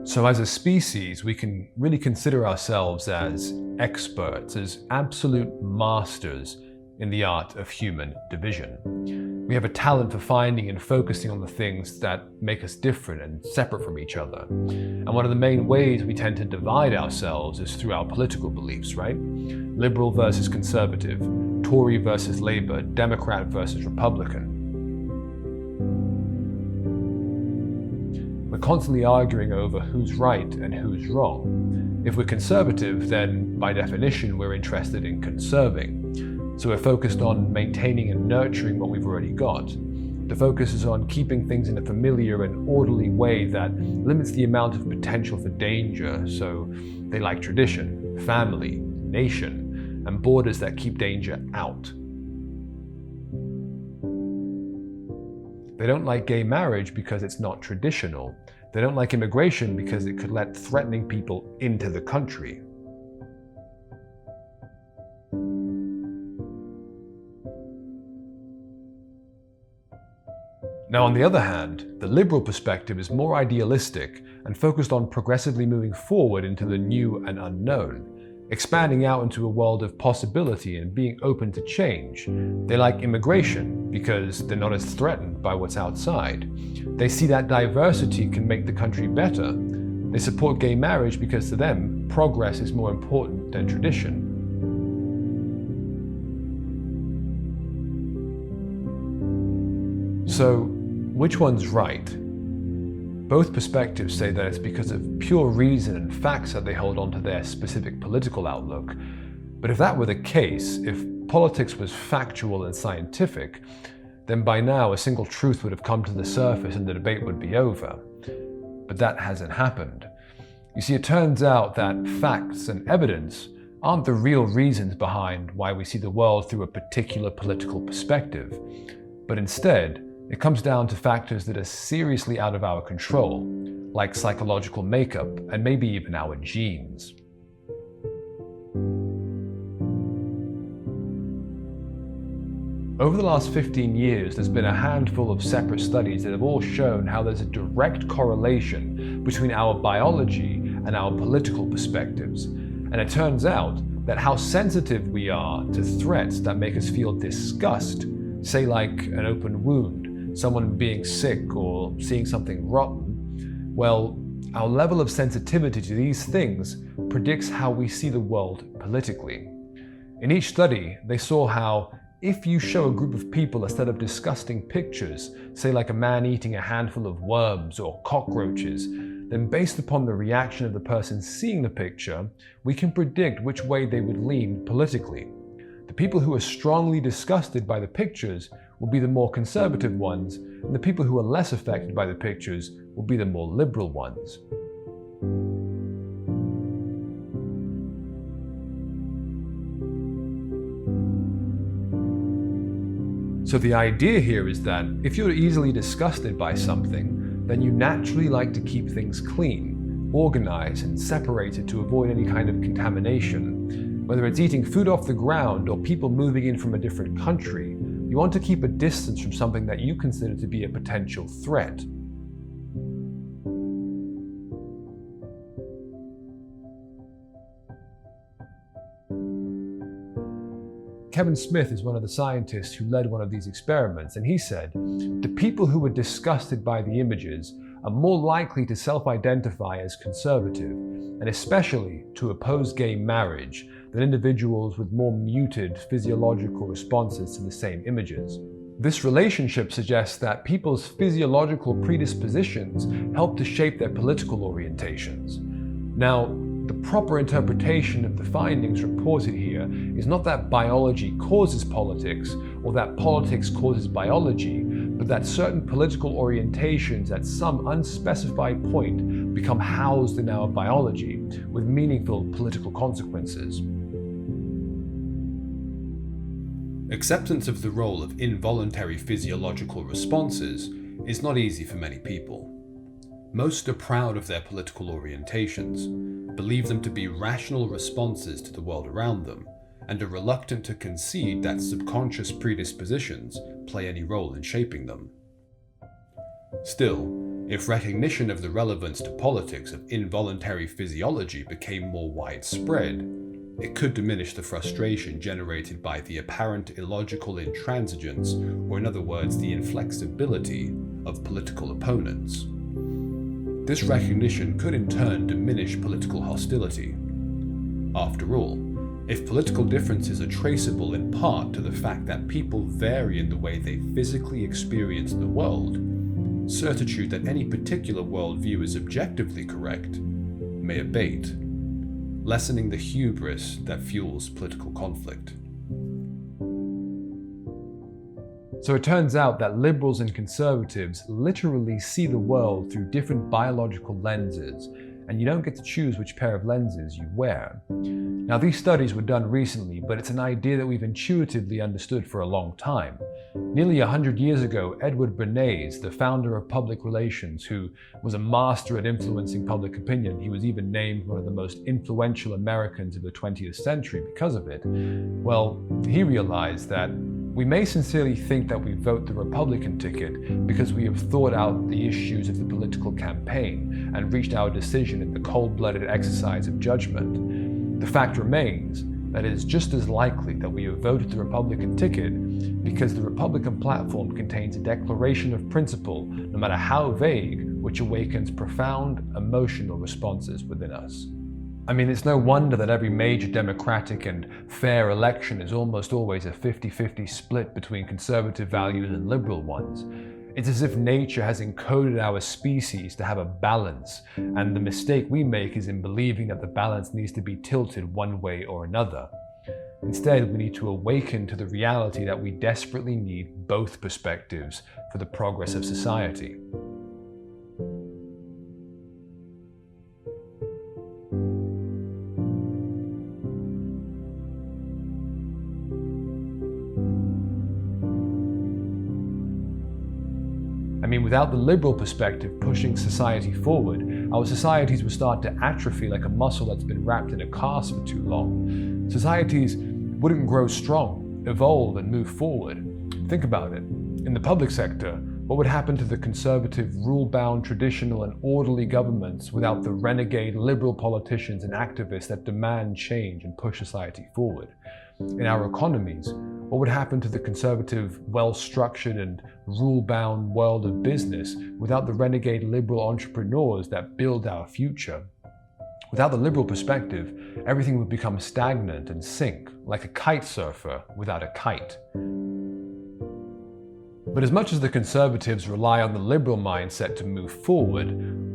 So as a species, we can really consider ourselves as experts, as absolute masters in the art of human division. We have a talent for finding and focusing on the things that make us different and separate from each other. And one of the main ways we tend to divide ourselves is through our political beliefs, right? Liberal versus conservative, Tory versus Labour, Democrat versus Republican. We're constantly arguing over who's right and who's wrong. If we're conservative, then by definition we're interested in conserving. So we're focused on maintaining and nurturing what we've already got. The focus is on keeping things in a familiar and orderly way that limits the amount of potential for danger, so they like tradition, family, nation, and borders that keep danger out. They don't like gay marriage because it's not traditional. They don't like immigration because it could let threatening people into the country. Now, on the other hand, the liberal perspective is more idealistic and focused on progressively moving forward into the new and unknown, expanding out into a world of possibility and being open to change. They like immigration because they're not as threatened by what's outside. They see that diversity can make the country better. They support gay marriage because to them, progress is more important than tradition. So, which one's right? Both perspectives say that it's because of pure reason and facts that they hold on to their specific political outlook. But if that were the case, if politics was factual and scientific, then by now a single truth would have come to the surface and the debate would be over. But that hasn't happened. You see, it turns out that facts and evidence aren't the real reasons behind why we see the world through a particular political perspective, but instead, it comes down to factors that are seriously out of our control, like psychological makeup and maybe even our genes. Over the last 15 years, there's been a handful of separate studies that have all shown how there's a direct correlation between our biology and our political perspectives. And it turns out that how sensitive we are to threats that make us feel disgust, say like an open wound, someone being sick or seeing something rotten, well, our level of sensitivity to these things predicts how we see the world politically. In each study, they saw how if you show a group of people a set of disgusting pictures, say like a man eating a handful of worms or cockroaches, then based upon the reaction of the person seeing the picture, we can predict which way they would lean politically. The people who are strongly disgusted by the pictures will be the more conservative ones, and the people who are less affected by the pictures will be the more liberal ones. So the idea here is that if you're easily disgusted by something, then you naturally like to keep things clean, organized, and separated to avoid any kind of contamination. Whether it's eating food off the ground or people moving in from a different country, you want to keep a distance from something that you consider to be a potential threat. Kevin Smith is one of the scientists who led one of these experiments, and he said, the people who were disgusted by the images are more likely to self-identify as conservative, and especially to oppose gay marriage, than individuals with more muted physiological responses to the same images. This relationship suggests that people's physiological predispositions help to shape their political orientations. Now, the proper interpretation of the findings reported here is not that biology causes politics or that politics causes biology, but that certain political orientations at some unspecified point become housed in our biology with meaningful political consequences. Acceptance of the role of involuntary physiological responses is not easy for many people. Most are proud of their political orientations, believe them to be rational responses to the world around them, and are reluctant to concede that subconscious predispositions play any role in shaping them. Still, If recognition of the relevance to politics of involuntary physiology became more widespread, it could diminish the frustration generated by the apparent illogical intransigence, or in other words, the inflexibility of political opponents. This recognition could in turn diminish political hostility. After all, if political differences are traceable in part to the fact that people vary in the way they physically experience the world, certitude that any particular worldview is objectively correct may abate, lessening the hubris that fuels political conflict. So it turns out that liberals and conservatives literally see the world through different biological lenses, and you don't get to choose which pair of lenses you wear. Now, these studies were done recently, but it's an idea that we've intuitively understood for a long time. Nearly 100 years ago, Edward Bernays, the founder of public relations, who was a master at influencing public opinion, he was even named one of the most influential Americans of the 20th century because of it, well, he realized that we may sincerely think that we vote the Republican ticket because we have thought out the issues of the political campaign and reached our decision in the cold-blooded exercise of judgment. The fact remains that it is just as likely that we have voted the Republican ticket because the Republican platform contains a declaration of principle, no matter how vague, which awakens profound emotional responses within us. I mean, it's no wonder that every major democratic and fair election is almost always a 50-50 split between conservative values and liberal ones. It's as if nature has encoded our species to have a balance, and the mistake we make is in believing that the balance needs to be tilted one way or another. Instead, we need to awaken to the reality that we desperately need both perspectives for the progress of society. I mean, without the liberal perspective pushing society forward, our societies would start to atrophy like a muscle that's been wrapped in a cast for too long. Societies wouldn't grow strong, evolve, and move forward. Think about it. In the public sector, what would happen to the conservative, rule-bound, traditional, and orderly governments without the renegade liberal politicians and activists that demand change and push society forward? In our economies, what would happen to the conservative, well-structured, and rule-bound world of business without the renegade liberal entrepreneurs that build our future? Without the liberal perspective, everything would become stagnant and sink, like a kite surfer without a kite. But as much as the conservatives rely on the liberal mindset to move forward,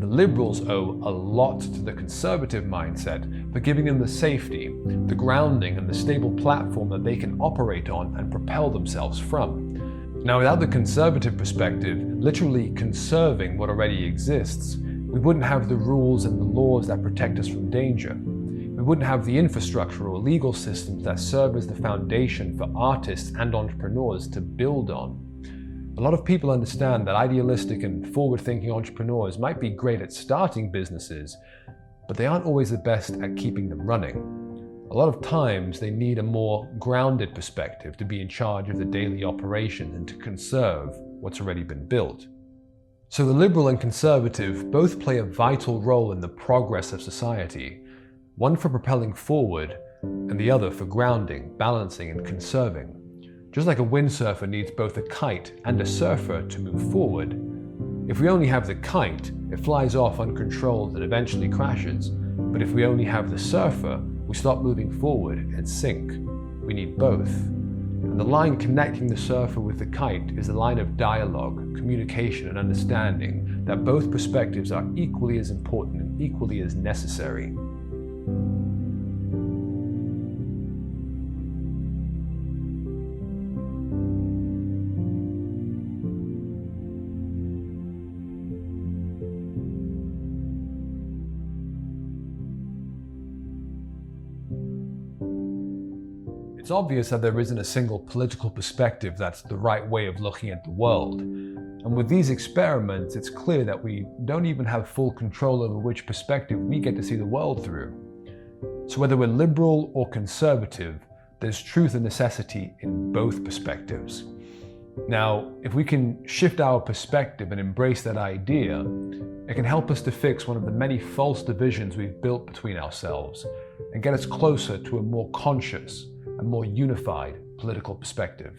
the liberals owe a lot to the conservative mindset for giving them the safety, the grounding, and the stable platform that they can operate on and propel themselves from. Now, without the conservative perspective, literally conserving what already exists, we wouldn't have the rules and the laws that protect us from danger. We wouldn't have the infrastructure or legal systems that serve as the foundation for artists and entrepreneurs to build on. A lot of people understand that idealistic and forward-thinking entrepreneurs might be great at starting businesses, but they aren't always the best at keeping them running. A lot of times they need a more grounded perspective to be in charge of the daily operations and to conserve what's already been built. So the liberal and conservative both play a vital role in the progress of society, one for propelling forward and the other for grounding, balancing, and conserving. Just like a windsurfer needs both a kite and a surfer to move forward, if we only have the kite, it flies off uncontrolled and eventually crashes. But if we only have the surfer, we stop moving forward and sink. We need both. And the line connecting the surfer with the kite is a line of dialogue, communication, and understanding that both perspectives are equally as important and equally as necessary. It's obvious that there isn't a single political perspective that's the right way of looking at the world. And with these experiments, it's clear that we don't even have full control over which perspective we get to see the world through. So whether we're liberal or conservative, there's truth and necessity in both perspectives. Now, if we can shift our perspective and embrace that idea, it can help us to fix one of the many false divisions we've built between ourselves and get us closer to a more conscious and more unified political perspective.